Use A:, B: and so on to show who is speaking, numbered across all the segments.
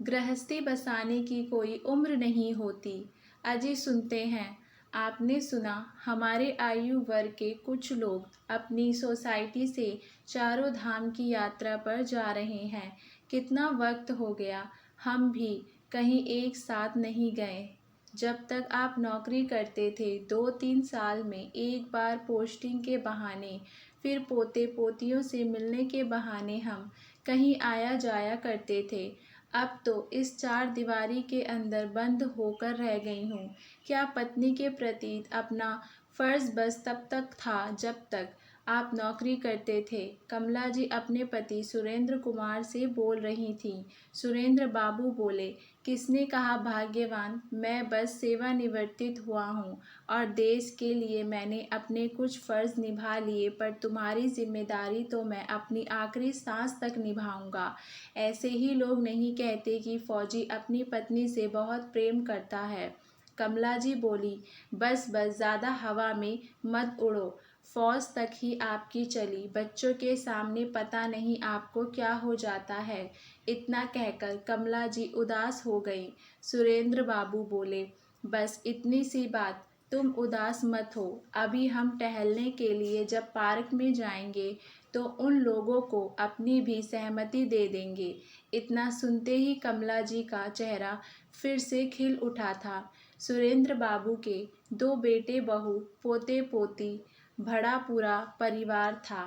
A: गृहस्थी बसाने की कोई उम्र नहीं होती। अजी सुनते हैं, आपने सुना हमारे आयु वर्ग के कुछ लोग अपनी सोसाइटी से चारों धाम की यात्रा पर जा रहे हैं। कितना वक्त हो गया, हम भी कहीं एक साथ नहीं गए। जब तक आप नौकरी करते थे 2-3 साल में एक बार पोस्टिंग के बहाने, फिर पोते पोतियों से मिलने के बहाने हम कहीं आया जाया करते थे। अब तो इस चार दीवारी के अंदर बंद होकर रह गई हूँ। क्या पत्नी के प्रति अपना फर्ज बस तब तक था जब तक आप नौकरी करते थे। कमला जी अपने पति सुरेंद्र कुमार से बोल रही थीं। सुरेंद्र बाबू बोले, किसने कहा भाग्यवान, मैं बस सेवानिवृत्त हुआ हूँ और देश के लिए मैंने अपने कुछ फ़र्ज़ निभा लिए, पर तुम्हारी जिम्मेदारी तो मैं अपनी आखिरी सांस तक निभाऊंगा। ऐसे ही लोग नहीं कहते कि फौजी अपनी पत्नी से बहुत प्रेम करता है। कमला जी बोली, बस बस ज़्यादा हवा में मत उड़ो, फौज तक ही आपकी चली, बच्चों के सामने पता नहीं आपको क्या हो जाता है। इतना कहकर कमला जी उदास हो गई। सुरेंद्र बाबू बोले, बस इतनी सी बात, तुम उदास मत हो। अभी हम टहलने के लिए जब पार्क में जाएंगे तो उन लोगों को अपनी भी सहमति दे देंगे। इतना सुनते ही कमला जी का चेहरा फिर से खिल उठा था। सुरेंद्र बाबू के 2 बेटे बहू, पोते पोती, बड़ा पूरा परिवार था।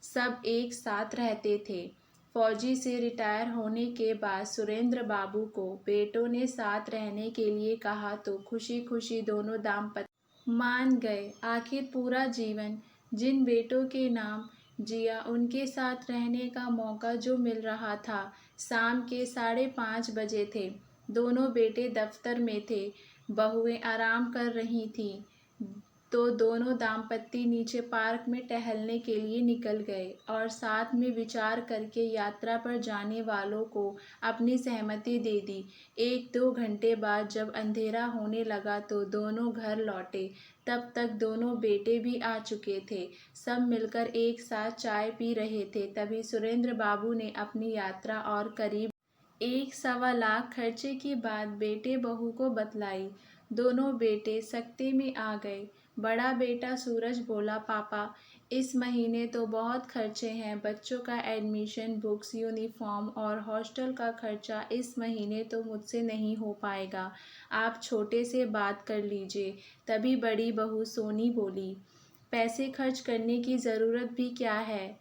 A: सब एक साथ रहते थे। फौजी से रिटायर होने के बाद सुरेंद्र बाबू को बेटों ने साथ रहने के लिए कहा तो खुशी खुशी दोनों दाम्पत्य मान गए। आखिर पूरा जीवन जिन बेटों के नाम जिया, उनके साथ रहने का मौका जो मिल रहा था। शाम के 5:30 बजे थे। दोनों बेटे दफ्तर में थे, बहुएं आराम कर रही थीं, तो दोनों दाम्पत्य नीचे पार्क में टहलने के लिए निकल गए और साथ में विचार करके यात्रा पर जाने वालों को अपनी सहमति दे दी। 1-2 घंटे बाद जब अंधेरा होने लगा तो दोनों घर लौटे। तब तक दोनों बेटे भी आ चुके थे। सब मिलकर एक साथ चाय पी रहे थे। तभी सुरेंद्र बाबू ने अपनी यात्रा और करीब 1-1.25 लाख खर्चे की बात बेटे बहू को बतलाई। दोनों बेटे सकते में आ गए। बड़ा बेटा सूरज बोला, पापा इस महीने तो बहुत खर्चे हैं, बच्चों का एडमिशन, बुक्स, यूनिफॉर्म और हॉस्टल का खर्चा इस महीने तो मुझसे नहीं हो पाएगा, आप छोटे से बात कर लीजिए। तभी बड़ी बहू सोनी बोली, पैसे खर्च करने की ज़रूरत भी क्या है,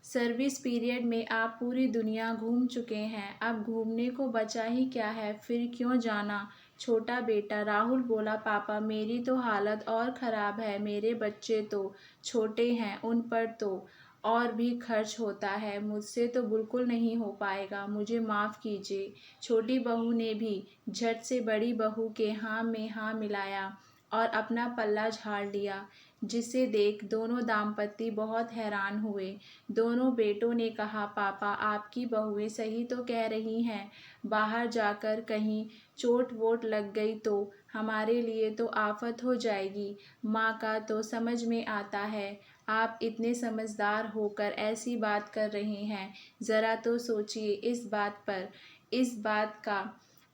A: सर्विस पीरियड में आप पूरी दुनिया घूम चुके हैं, अब घूमने को बचा ही क्या है, फिर क्यों जाना। छोटा बेटा राहुल बोला, पापा मेरी तो हालत और ख़राब है, मेरे बच्चे तो छोटे हैं, उन पर तो और भी खर्च होता है, मुझसे तो बिल्कुल नहीं हो पाएगा, मुझे माफ़ कीजिए। छोटी बहू ने भी झट से बड़ी बहू के हाँ में हाँ मिलाया और अपना पल्ला झाड़ लिया, जिसे देख दोनों दाम्पत्य बहुत हैरान हुए। दोनों बेटों ने कहा, पापा आपकी बहुएं सही तो कह रही हैं, बाहर जाकर कहीं चोट वोट लग गई तो हमारे लिए तो आफत हो जाएगी। माँ का तो समझ में आता है, आप इतने समझदार होकर ऐसी बात कर रहे हैं, ज़रा तो सोचिए इस बात का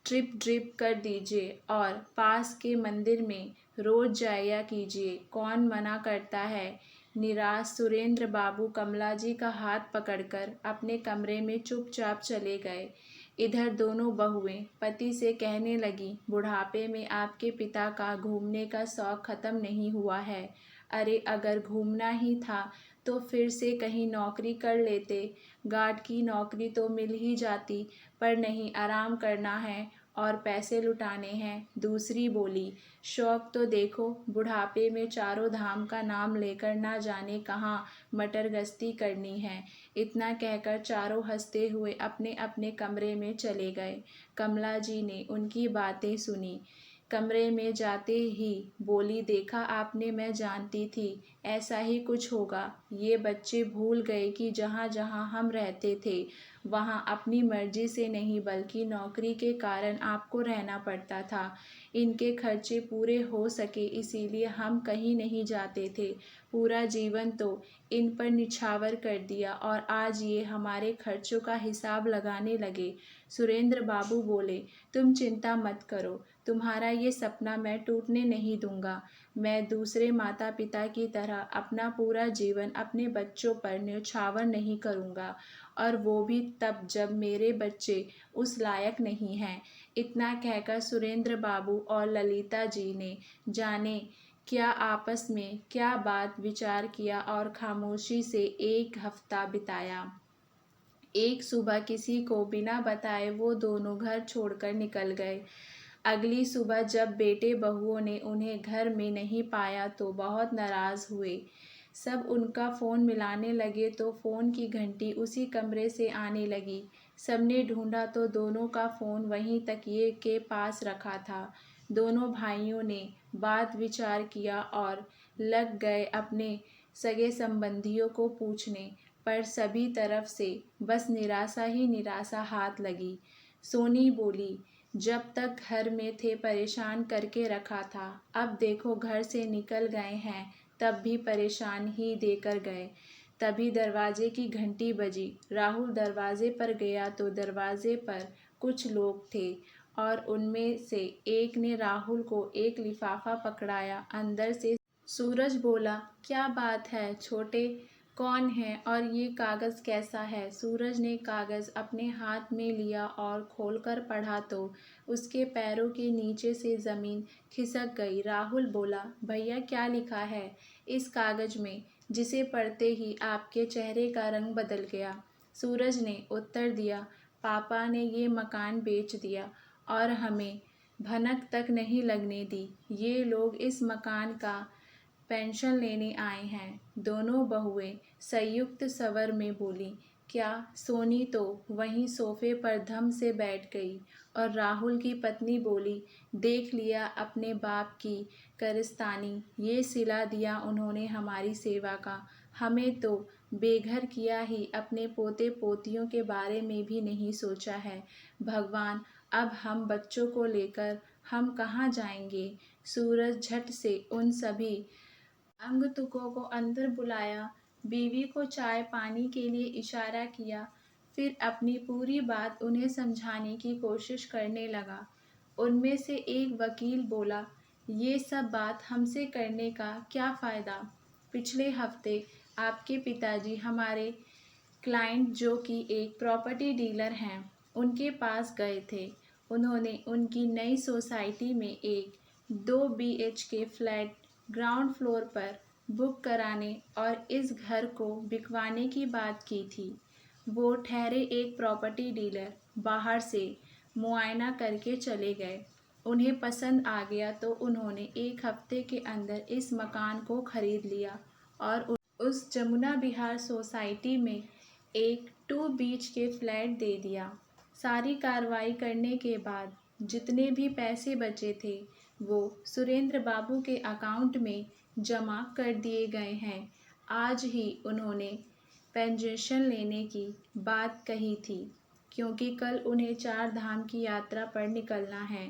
A: ट्रिप ड्रिप कर दीजिए और पास के मंदिर में रोज़ जाया कीजिए, कौन मना करता है। निराश सुरेंद्र बाबू कमला जी का हाथ पकड़कर अपने कमरे में चुपचाप चले गए। इधर दोनों बहुएं पति से कहने लगी, बुढ़ापे में आपके पिता का घूमने का शौक ख़त्म नहीं हुआ है। अरे अगर घूमना ही था तो फिर से कहीं नौकरी कर लेते, गार्ड की नौकरी तो मिल ही जाती, पर नहीं, आराम करना है और पैसे लुटाने हैं। दूसरी बोली, शौक तो देखो, बुढ़ापे में चारों धाम का नाम लेकर ना जाने कहाँ मटर गश्ती करनी है। इतना कहकर चारों हंसते हुए अपने अपने कमरे में चले गए। कमला जी ने उनकी बातें सुनी। कमरे में जाते ही बोली, देखा आपने, मैं जानती थी ऐसा ही कुछ होगा। ये बच्चे भूल गए कि जहाँ जहाँ हम रहते थे वहाँ अपनी मर्जी से नहीं बल्कि नौकरी के कारण आपको रहना पड़ता था। इनके खर्चे पूरे हो सके इसीलिए हम कहीं नहीं जाते थे। पूरा जीवन तो इन पर निछावर कर दिया और आज ये हमारे खर्चों का हिसाब लगाने लगे। सुरेंद्र बाबू बोले, तुम चिंता मत करो, तुम्हारा ये सपना मैं टूटने नहीं दूंगा। मैं दूसरे माता पिता की तरह अपना पूरा जीवन अपने बच्चों पर न्यौछावर नहीं करूंगा, और वो भी तब जब मेरे बच्चे उस लायक नहीं हैं। इतना कहकर सुरेंद्र बाबू और ललिता जी ने जाने क्या आपस में क्या बात विचार किया और खामोशी से एक हफ्ता बिताया। एक सुबह किसी को बिना बताए वो दोनों घर छोड़कर निकल गए। अगली सुबह जब बेटे बहुओं ने उन्हें घर में नहीं पाया तो बहुत नाराज़ हुए। सब उनका फ़ोन मिलाने लगे तो फ़ोन की घंटी उसी कमरे से आने लगी। सबने ढूंढा तो दोनों का फ़ोन वहीं तकिए के पास रखा था। दोनों भाइयों ने बात विचार किया और लग गए अपने सगे संबंधियों को पूछने, पर सभी तरफ से बस निराशा ही निराशा हाथ लगी। सोनी बोली, जब तक घर में थे परेशान करके रखा था, अब देखो घर से निकल गए हैं तब भी परेशान ही देकर गए। तभी दरवाजे की घंटी बजी। राहुल दरवाजे पर गया तो दरवाजे पर कुछ लोग थे और उनमें से एक ने राहुल को एक लिफाफा पकड़ाया। अंदर से सूरज बोला, क्या बात है छोटे, कौन है और ये कागज़ कैसा है? सूरज ने कागज़ अपने हाथ में लिया और खोलकर पढ़ा तो उसके पैरों के नीचे से ज़मीन खिसक गई। राहुल बोला, भैया क्या लिखा है इस कागज़ में? जिसे पढ़ते ही आपके चेहरे का रंग बदल गया। सूरज ने उत्तर दिया, पापा ने ये मकान बेच दिया और हमें भनक तक नहीं लगने दी। ये लोग इस मकान का पेंशन लेने आए हैं। दोनों बहुएं संयुक्त स्वर में बोली, क्या? सोनी तो वहीं सोफे पर धम से बैठ गई और राहुल की पत्नी बोली, देख लिया अपने बाप की कारस्तानी, ये सिला दिया उन्होंने हमारी सेवा का। हमें तो बेघर किया ही, अपने पोते पोतियों के बारे में भी नहीं सोचा है। भगवान, अब हम बच्चों को लेकर हम कहाँ जाएंगे? सूरज झट से उन सभी आगंतुकों को अंदर बुलाया, बीवी को चाय पानी के लिए इशारा किया, फिर अपनी पूरी बात उन्हें समझाने की कोशिश करने लगा। उनमें से एक वकील बोला, ये सब बात हमसे करने का क्या फ़ायदा? पिछले हफ्ते आपके पिताजी हमारे क्लाइंट जो कि एक प्रॉपर्टी डीलर हैं, उनके पास गए थे। उन्होंने उनकी नई सोसाइटी में एक 2 BHK फ्लैट ग्राउंड फ्लोर पर बुक कराने और इस घर को बिकवाने की बात की थी। वो ठहरे एक प्रॉपर्टी डीलर बाहर से मुआयना करके चले गए। उन्हें पसंद आ गया तो उन्होंने एक हफ्ते के अंदर इस मकान को खरीद लिया और उस जमुना विहार सोसाइटी में एक 2 BHK फ्लैट दे दिया। सारी कार्रवाई करने के बाद जितने भी पैसे बचे थे वो सुरेंद्र बाबू के अकाउंट में जमा कर दिए गए हैं। आज ही उन्होंने पेंशन लेने की बात कही थी क्योंकि कल उन्हें 4 धाम की यात्रा पर निकलना है।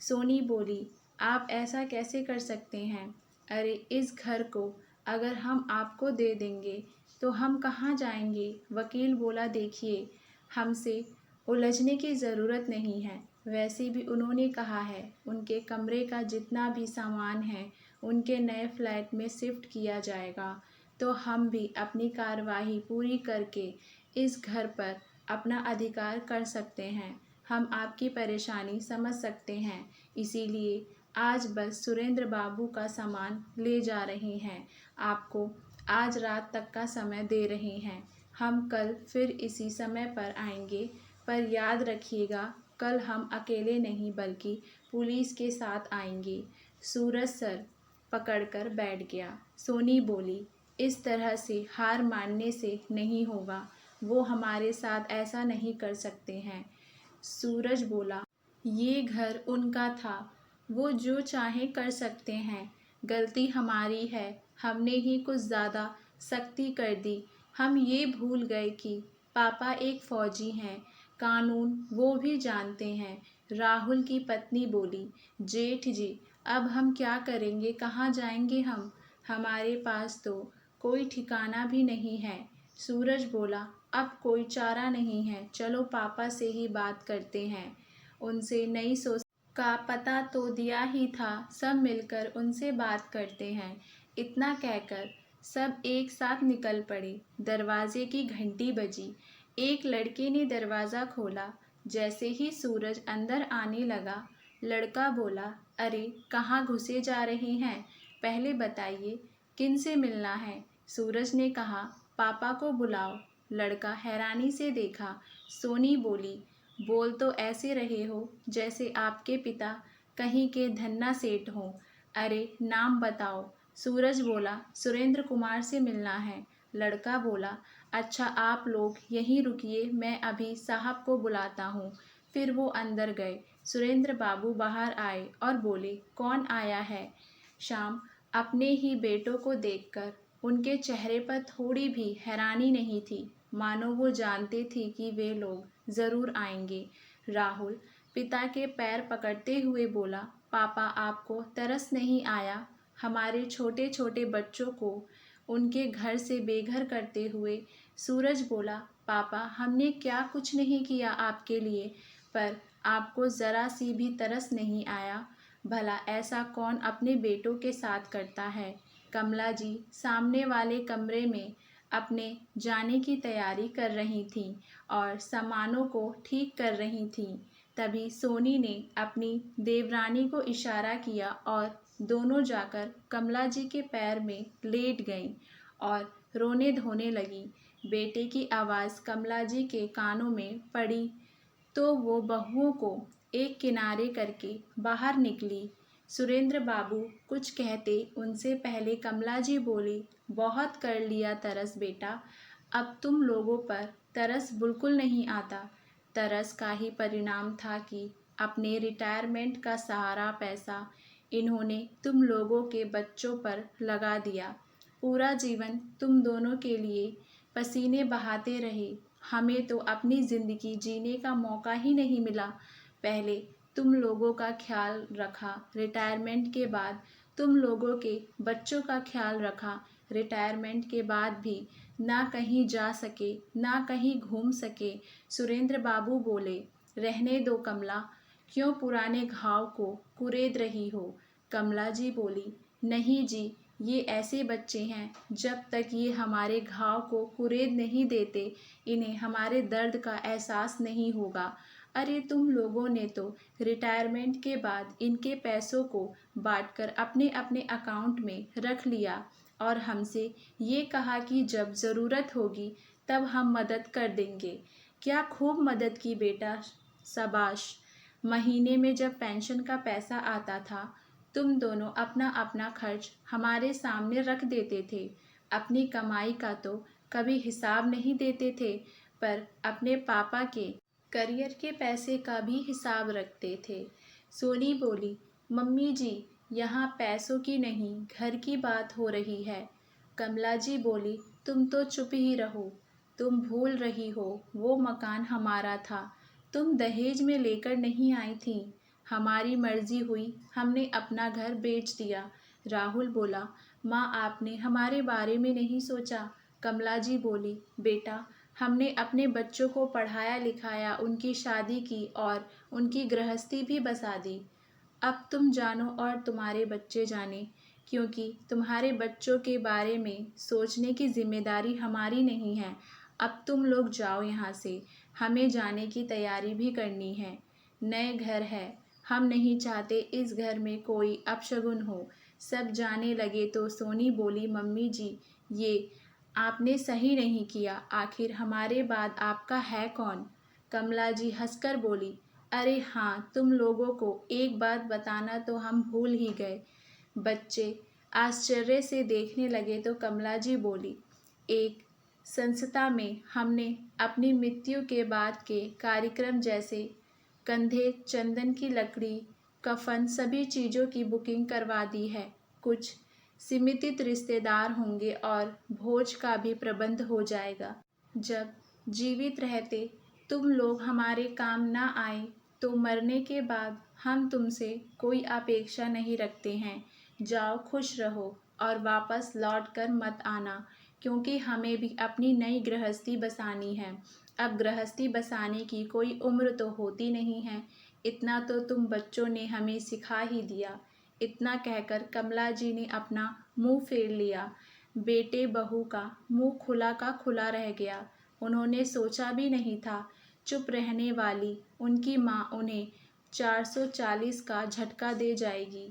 A: सोनी बोली, आप ऐसा कैसे कर सकते हैं? अरे इस घर को अगर हम आपको दे देंगे तो हम कहाँ जाएंगे? वकील बोला, देखिए हमसे उलझने की ज़रूरत नहीं है। वैसे भी उन्होंने कहा है उनके कमरे का जितना भी सामान है उनके नए फ्लैट में शिफ्ट किया जाएगा, तो हम भी अपनी कार्यवाही पूरी करके इस घर पर अपना अधिकार कर सकते हैं। हम आपकी परेशानी समझ सकते हैं, इसीलिए आज बस सुरेंद्र बाबू का सामान ले जा रहे हैं। आपको आज रात तक का समय दे रहे हैं। हम कल फिर इसी समय पर आएंगे, पर याद रखिएगा कल हम अकेले नहीं बल्कि पुलिस के साथ आएंगे। सूरज सर पकड़कर बैठ गया। सोनी बोली, इस तरह से हार मानने से नहीं होगा, वो हमारे साथ ऐसा नहीं कर सकते हैं। सूरज बोला, ये घर उनका था, वो जो चाहे कर सकते हैं। गलती हमारी है, हमने ही कुछ ज़्यादा सख्ती कर दी। हम ये भूल गए कि पापा एक फौजी हैं, कानून वो भी जानते हैं। राहुल की पत्नी बोली, जेठ जी, अब हम क्या करेंगे, कहाँ जाएंगे हम? हमारे पास तो कोई ठिकाना भी नहीं है। सूरज बोला, अब कोई चारा नहीं है, चलो पापा से ही बात करते हैं। उनसे नई सोच का पता तो दिया ही था, सब मिलकर उनसे बात करते हैं। इतना कहकर सब एक साथ निकल पड़े। दरवाजे की घंटी बजी। एक लड़के ने दरवाज़ा खोला। जैसे ही सूरज अंदर आने लगा, लड़का बोला, अरे कहाँ घुसे जा रहे हैं, पहले बताइए किन से मिलना है? सूरज ने कहा, पापा को बुलाओ। लड़का हैरानी से देखा। सोनी बोली, बोल तो ऐसे रहे हो जैसे आपके पिता कहीं के धन्ना सेठ हों। अरे नाम बताओ। सूरज बोला, सुरेंद्र कुमार से मिलना है। लड़का बोला, अच्छा आप लोग यहीं रुकिए, मैं अभी साहब को बुलाता हूँ। फिर वो अंदर गए। सुरेंद्र बाबू बाहर आए और बोले, कौन आया है? शाम अपने ही बेटों को देखकर उनके चेहरे पर थोड़ी भी हैरानी नहीं थी, मानो वो जानते थे कि वे लोग ज़रूर आएंगे। राहुल पिता के पैर पकड़ते हुए बोला, पापा आपको तरस नहीं आया हमारे छोटे छोटे बच्चों को उनके घर से बेघर करते हुए? सूरज बोला, पापा हमने क्या कुछ नहीं किया आपके लिए, पर आपको ज़रा सी भी तरस नहीं आया? भला ऐसा कौन अपने बेटों के साथ करता है? कमला जी सामने वाले कमरे में अपने जाने की तैयारी कर रही थीं और सामानों को ठीक कर रही थीं। तभी सोनी ने अपनी देवरानी को इशारा किया और दोनों जाकर कमला जी के पैर में लेट गईं और रोने धोने लगी। बेटे की आवाज़ कमला जी के कानों में पड़ी तो वो बहुओं को एक किनारे करके बाहर निकली। सुरेंद्र बाबू कुछ कहते उनसे पहले कमला जी बोली, बहुत कर लिया तरस बेटा, अब तुम लोगों पर तरस बिल्कुल नहीं आता। तरस का ही परिणाम था कि अपने रिटायरमेंट का सारा पैसा इन्होंने तुम लोगों के बच्चों पर लगा दिया। पूरा जीवन तुम दोनों के लिए पसीने बहाते रहे, हमें तो अपनी ज़िंदगी जीने का मौका ही नहीं मिला। पहले तुम लोगों का ख्याल रखा, रिटायरमेंट के बाद तुम लोगों के बच्चों का ख्याल रखा, रिटायरमेंट के बाद भी ना कहीं जा सके ना कहीं घूम सके। सुरेंद्र बाबू बोले, रहने दो कमला, क्यों पुराने घाव को कुरेद रही हो? कमला जी बोली, नहीं जी, ये ऐसे बच्चे हैं, जब तक ये हमारे घाव को कुरेद नहीं देते इन्हें हमारे दर्द का एहसास नहीं होगा। अरे तुम लोगों ने तो रिटायरमेंट के बाद इनके पैसों को बांटकर अपने अपने अकाउंट में रख लिया और हमसे ये कहा कि जब ज़रूरत होगी तब हम मदद कर देंगे। क्या खूब मदद की बेटा, शाबाश। महीने में जब पेंशन का पैसा आता था, तुम दोनों अपना अपना खर्च हमारे सामने रख देते थे। अपनी कमाई का तो कभी हिसाब नहीं देते थे, पर अपने पापा के करियर के पैसे का भी हिसाब रखते थे। सोनी बोली, मम्मी जी, यहाँ पैसों की नहीं घर की बात हो रही है। कमला जी बोली, तुम तो चुप ही रहो, तुम भूल रही हो वो मकान हमारा था, तुम दहेज में लेकर नहीं आई थी, हमारी मर्जी हुई हमने अपना घर बेच दिया। राहुल बोला, माँ आपने हमारे बारे में नहीं सोचा। कमला जी बोली, बेटा हमने अपने बच्चों को पढ़ाया लिखाया, उनकी शादी की और उनकी गृहस्थी भी बसा दी। अब तुम जानो और तुम्हारे बच्चे जाने, क्योंकि तुम्हारे बच्चों के बारे में सोचने की जिम्मेदारी हमारी नहीं है। अब तुम लोग जाओ यहाँ से, हमें जाने की तैयारी भी करनी है। नए घर है, हम नहीं चाहते इस घर में कोई अपशगुन हो। सब जाने लगे तो सोनी बोली, मम्मी जी, ये आपने सही नहीं किया, आखिर हमारे बाद आपका है कौन? कमला जी हंसकर बोली, अरे हाँ, तुम लोगों को एक बात बताना तो हम भूल ही गए। बच्चे आश्चर्य से देखने लगे तो कमला जी बोली, एक संस्था में हमने अपनी मृत्यु के बाद के कार्यक्रम जैसे कंधे, चंदन की लकड़ी, कफन, सभी चीज़ों की बुकिंग करवा दी है। कुछ सीमित रिश्तेदार होंगे और भोज का भी प्रबंध हो जाएगा। जब जीवित रहते तुम लोग हमारे काम ना आए तो मरने के बाद हम तुमसे कोई अपेक्षा नहीं रखते हैं। जाओ खुश रहो और वापस लौट कर मत आना, क्योंकि हमें भी अपनी नई गृहस्थी बसानी है। अब गृहस्थी बसाने की कोई उम्र तो होती नहीं है, इतना तो तुम बच्चों ने हमें सिखा ही दिया। इतना कहकर कमला जी ने अपना मुंह फेर लिया। बेटे बहू का मुंह खुला का खुला रह गया। उन्होंने सोचा भी नहीं था चुप रहने वाली उनकी माँ उन्हें 440 का झटका दे जाएगी।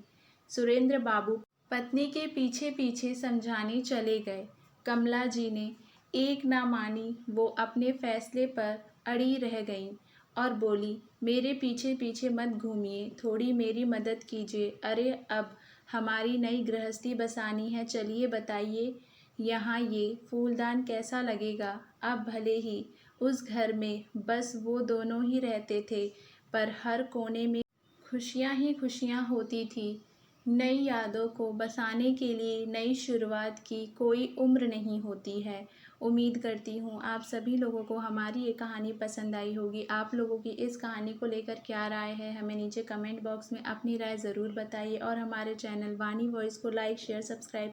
A: सुरेंद्र बाबू पत्नी के पीछे पीछे समझाने चले गए। कमला जी ने एक ना मानी, वो अपने फैसले पर अड़ी रह गईं और बोली, मेरे पीछे पीछे मत घूमिए, थोड़ी मेरी मदद कीजिए। अरे अब हमारी नई गृहस्थी बसानी है, चलिए बताइए यहाँ ये फूलदान कैसा लगेगा। अब भले ही उस घर में बस वो दोनों ही रहते थे, पर हर कोने में खुशियाँ ही खुशियाँ होती थी। नई यादों को बसाने के लिए नई शुरुआत की कोई उम्र नहीं होती है। उम्मीद करती हूँ आप सभी लोगों को हमारी ये कहानी पसंद आई होगी। आप लोगों की इस कहानी को लेकर क्या राय है, हमें नीचे कमेंट बॉक्स में अपनी राय ज़रूर बताइए और हमारे चैनल वाणी वॉइस को लाइक शेयर सब्सक्राइब